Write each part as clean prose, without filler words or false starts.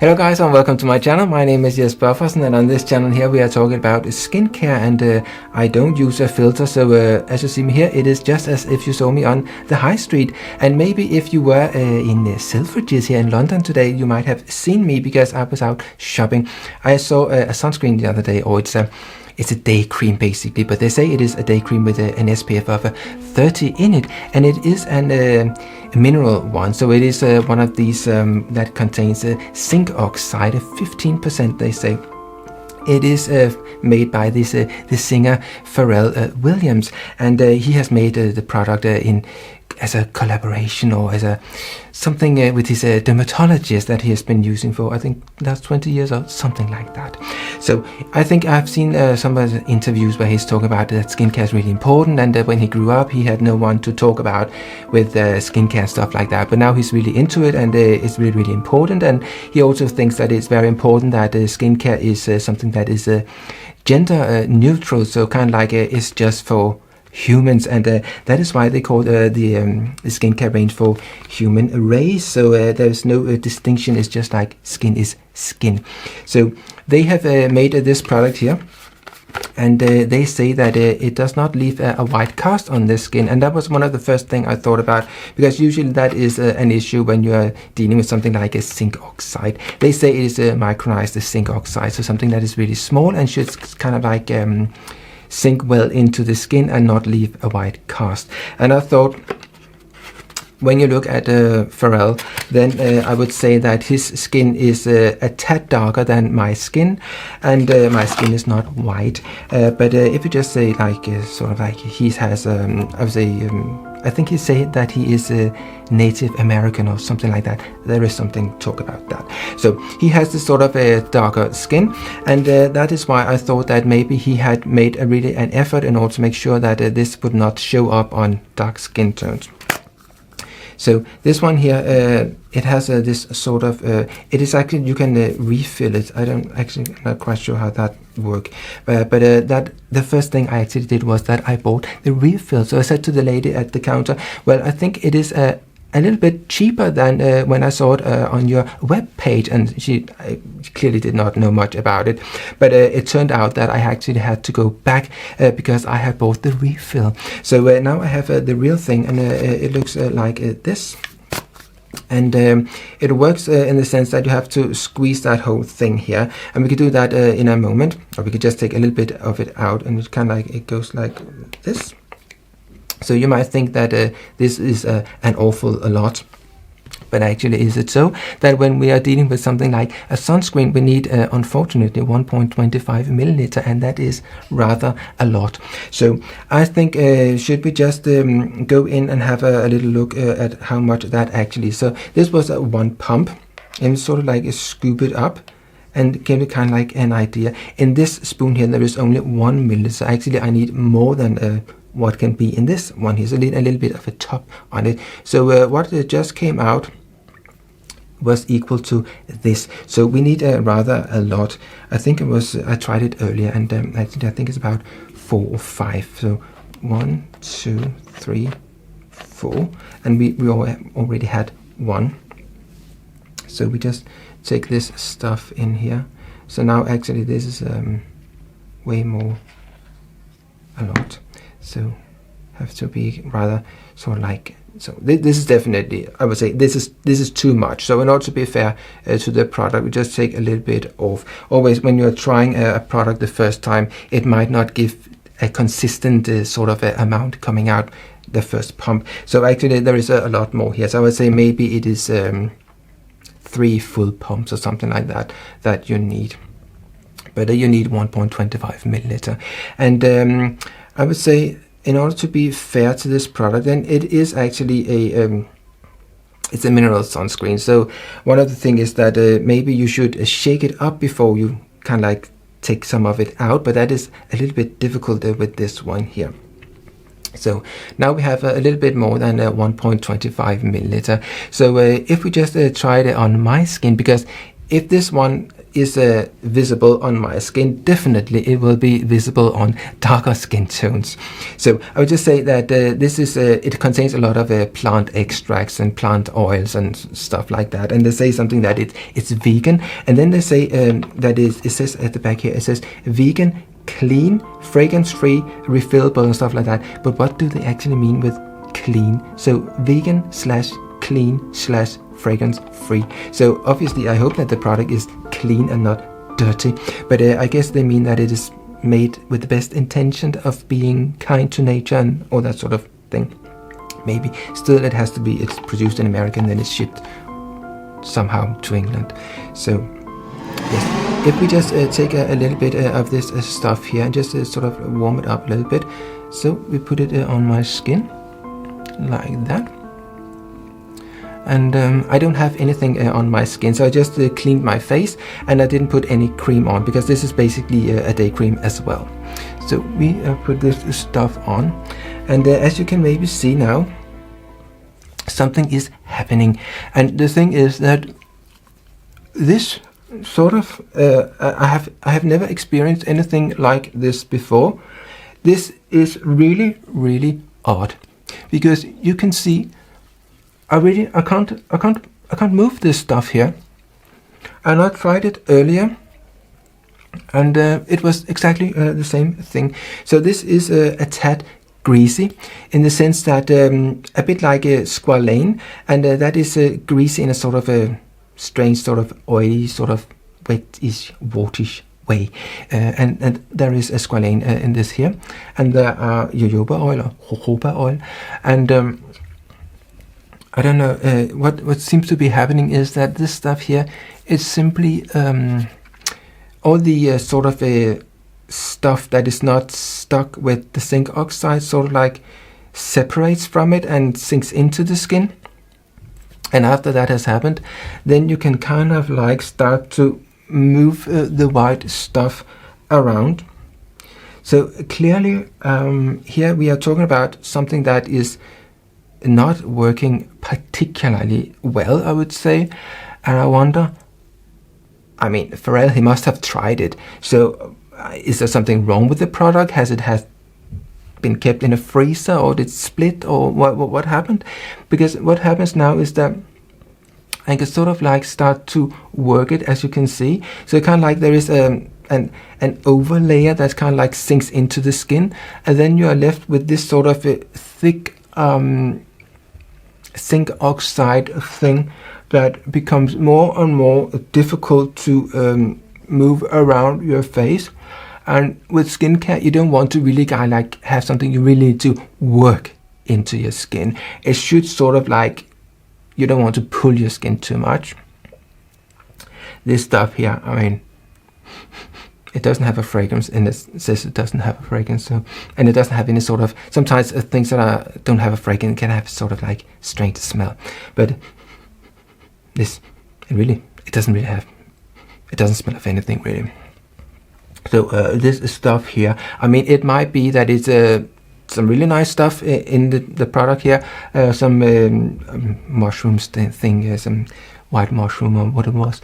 Hello guys and welcome to my channel. My name is Jesper, and on this channel here we are talking about skincare, and I don't use a filter, so as you see me here, it is just as if you saw me on the high street. And maybe if you were in Selfridges here in London today, you might have seen me because I was out shopping. I saw a sunscreen the other day, or it's a day cream basically, but they say it is a day cream with an SPF of 30 in it, and it is a mineral one, so it is one of these that contains zinc oxide, 15% they say. It is made by this the singer Pharrell Williams, and he has made the product as a collaboration or as something with his dermatologist that he has been using for, I think, last 20 years or something like that. So I think I've seen some of the interviews where he's talking about that skincare is really important, and when he grew up he had no one to talk about with skincare stuff like that, but now he's really into it, and it's really, really important. And he also thinks that it's very important that skincare is something that is gender neutral, so kind of like it's just for humans, and that is why they call the skincare range for human race. So there's no distinction, it's just like skin is skin. So they have made this product here, and they say that it does not leave a white cast on the skin, and that was one of the first thing I thought about, because usually that is an issue when you are dealing with something like a zinc oxide. They say it is a micronized zinc oxide, so something that is really small and should kind of like sink well into the skin and not leave a white cast. And I thought, when you look at Pharrell, then I would say that his skin is a tad darker than my skin, and my skin is not white. But if you just say like sort of like he has, I would say, I think he said that he is a Native American or something like that. There is something to talk about that. So he has this sort of a darker skin, and that is why I thought that maybe he had made an effort in order to make sure that this would not show up on dark skin tones. So this one here, it has this sort of, it is actually, you can refill it. Not quite sure how that works. But that the first thing I actually did was that I bought the refill. So I said to the lady at the counter, well, I think it is a little bit cheaper than when I saw it on your web page, and she clearly did not know much about it. But it turned out that I actually had to go back because I had bought the refill. So now I have the real thing, and it looks like this. And it works in the sense that you have to squeeze that whole thing here, and we could do that in a moment, or we could just take a little bit of it out, and it kind of like, it goes like this. So you might think that this is an awful lot, but actually is it so that when we are dealing with something like a sunscreen, we need unfortunately 1.25 milliliter, and that is rather a lot. So I think should we just go in and have a little look at how much that actually is. So this was one pump, and sort of like scoop it up and give it kind of like an idea. In this spoon here there is only 1 milliliter, so actually I need more than what can be in this one. Here's a little bit of a top on it. So what just came out was equal to this. So we need rather a lot. I think it was, I tried it earlier, and actually I think it's about 4 or 5. So 1, 2, 3, 4, and we already had 1. So we just take this stuff in here. So now actually this is way more, a lot. So have to be rather sort of like, so this is definitely, I would say this is too much. So in order to be fair to the product, we just take a little bit off. Always when you're trying a product the first time, it might not give a consistent sort of amount coming out the first pump. So actually there is a lot more here. So I would say maybe it is 3 full pumps or something like that you need. But you need 1.25 milliliter. And I would say, in order to be fair to this product, then it is actually it's a mineral sunscreen. So one of the things is that maybe you should shake it up before you kind of like take some of it out, but that is a little bit difficult with this one here. So now we have a little bit more than 1.25 milliliter. So if we just tried it on my skin, because if this one is visible on my skin, definitely it will be visible on darker skin tones. So I would just say that this is it contains a lot of plant extracts and plant oils and stuff like that, and they say something that it's vegan, and then they say that it says at the back here, it says vegan, clean, fragrance-free, refillable and stuff like that. But what do they actually mean with clean? So vegan / clean / fragrance free. So obviously I hope that the product is clean and not dirty, but I guess they mean that it is made with the best intention of being kind to nature and all that sort of thing. Maybe still it has to be, it's produced in America and then it's shipped somehow to England. So yes, if we just take a little bit of this stuff here and just sort of warm it up a little bit. So we put it on my skin like that. And I don't have anything on my skin, so I just cleaned my face, and I didn't put any cream on because this is basically a day cream as well. So we put this stuff on, and as you can maybe see now, something is happening. And the thing is that this sort of I have never experienced anything like this before. This is really, really odd, because you can see I can't move this stuff here, and I tried it earlier, and it was exactly the same thing. So this is a tad greasy in the sense that a bit like a squalane, and that is greasy in a sort of a strange sort of oily, sort of wetish, waterish way, and there is a squalane in this here, and there are jojoba oil or jojoba oil, and I don't know, what seems to be happening is that this stuff here is simply all the sort of stuff that is not stuck with the zinc oxide sort of like separates from it and sinks into the skin. And after that has happened, then you can kind of like start to move the white stuff around. So clearly here we are talking about something that is not working particularly well, I would say. And I wonder, I mean, Pharrell, he must have tried it. So is there something wrong with the product? Has it been kept in a freezer, or did it split, or what happened? Because what happens now is that I can sort of like start to work it, as you can see. So kind of like there is an overlayer that kind of like sinks into the skin, and then you are left with this sort of a thick zinc oxide thing that becomes more and more difficult to move around your face. And with skincare, you don't want to really kind of like have something you really need to work into your skin. It should sort of like, you don't want to pull your skin too much. This stuff here, I mean, it doesn't have a fragrance, and it says it doesn't have a fragrance. So, and it doesn't have any sort of, sometimes things that don't have a fragrance can have sort of like strange smell. But this, it doesn't smell of anything really. So this stuff here, I mean, it might be that it's some really nice stuff in the product here, some mushrooms thing, some white mushroom or what it was.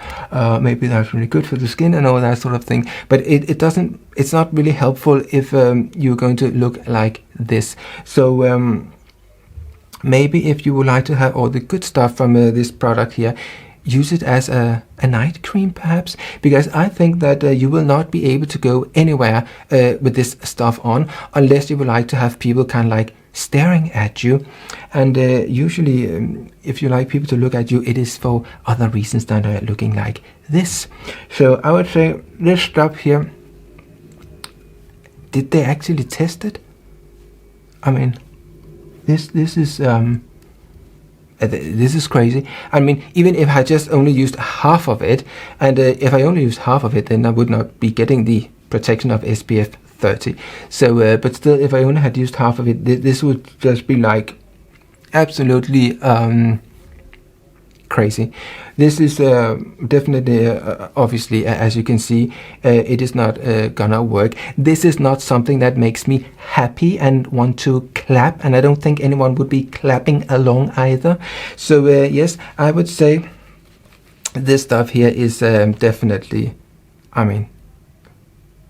Maybe that's really good for the skin and all that sort of thing. But it's not really helpful if you're going to look like this. So maybe if you would like to have all the good stuff from this product here, use it as a night cream perhaps, because I think that you will not be able to go anywhere with this stuff on unless you would like to have people kind of like staring at you. And usually if you like people to look at you, it is for other reasons than looking like this. So I would say this stuff here, did they actually test it? I mean, this is crazy. I mean, even if I just only used half of it, and if I only used half of it, then I would not be getting the protection of SPF 30. So, but still, if I only had used half of it, this would just be like absolutely crazy. This is definitely, obviously, as you can see, it is not gonna work. This is not something that makes me happy and want to clap, and I don't think anyone would be clapping along either. So yes, I would say this stuff here is definitely, I mean,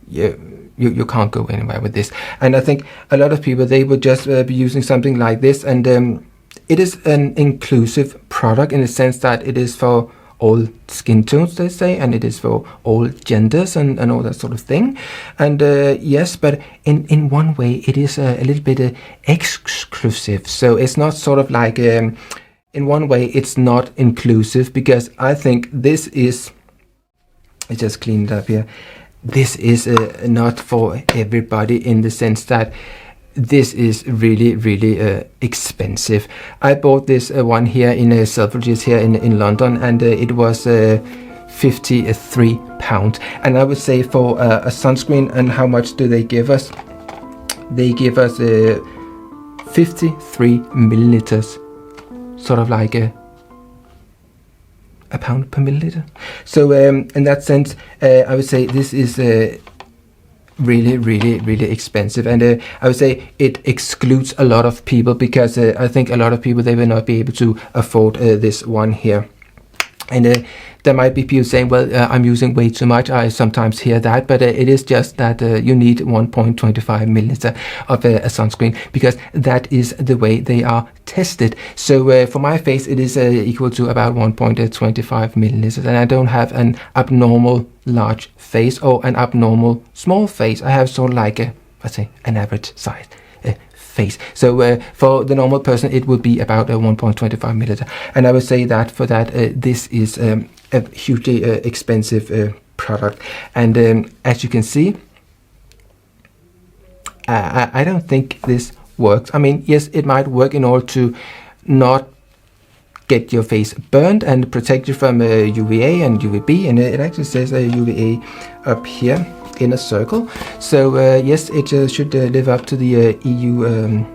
you can't go anywhere with this. And I think a lot of people, they would just be using something like this, and it is an inclusive product in the sense that it is for all skin tones, they say, and it is for all genders and all that sort of thing. And yes, but in one way it is a little bit exclusive. So it's not sort of like, in one way it's not inclusive, because I think this is, I just cleaned it up here, this is not for everybody, in the sense that this is really, really expensive. I bought this one here in Selfridges here in London, and it was £53. And I would say for a sunscreen, and how much do they give us? They give us 53 milliliters, sort of like a pound per milliliter. So in that sense, I would say this is really, really, really expensive, and I would say it excludes a lot of people, because I think a lot of people, they will not be able to afford this one here. And there might be people saying, well, I'm using way too much. I sometimes hear that, but it is just that you need 1.25 milliliter of a sunscreen, because that is the way they are tested. So for my face, it is equal to about 1.25 milliliters, and I don't have an abnormal large face or an abnormal small face. I have sort of like a, let's say, an average size face. So for the normal person, it would be about 1.25 milliliter, and I would say that for that, this is a hugely expensive product. And as you can see, I don't think this works. I mean, yes, it might work in order to not get your face burned and protect you from UVA and UVB, and it actually says UVA up here in a circle. So yes, it should live up to the EU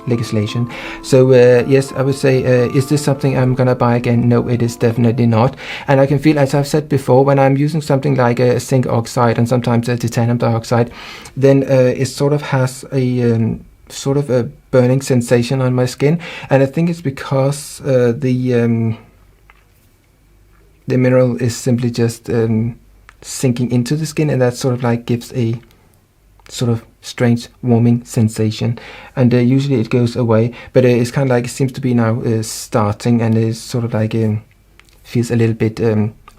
legislation. So yes, I would say, is this something I'm gonna buy again? No, it is definitely not. And I can feel, as I've said before, when I'm using something like a zinc oxide and sometimes a titanium dioxide, then it sort of has a sort of a burning sensation on my skin, and I think it's because the mineral is simply just sinking into the skin, and that sort of like gives a sort of strange warming sensation, and usually it goes away, but it's kind of like, it seems to be now starting, and it's sort of like feels a little bit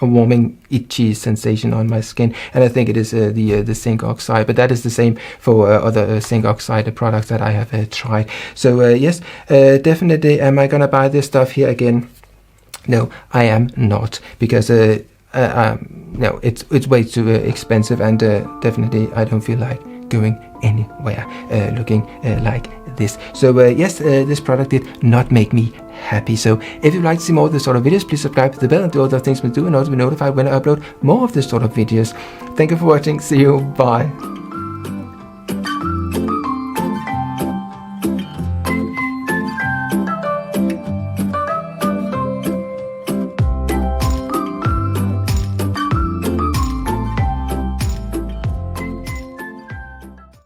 a warming, itchy sensation on my skin, and I think it is the zinc oxide, but that is the same for other zinc oxide products that I have tried. So yes, definitely, am I gonna buy this stuff here again? No, I am not, because no, it's way too expensive, and definitely I don't feel like going anywhere looking like this. So yes, this product did not make me happy. So if you'd like to see more of this sort of videos, please subscribe to the bell and do all the things we do in order to be notified when I upload more of this sort of videos. Thank you for watching. See you. Bye.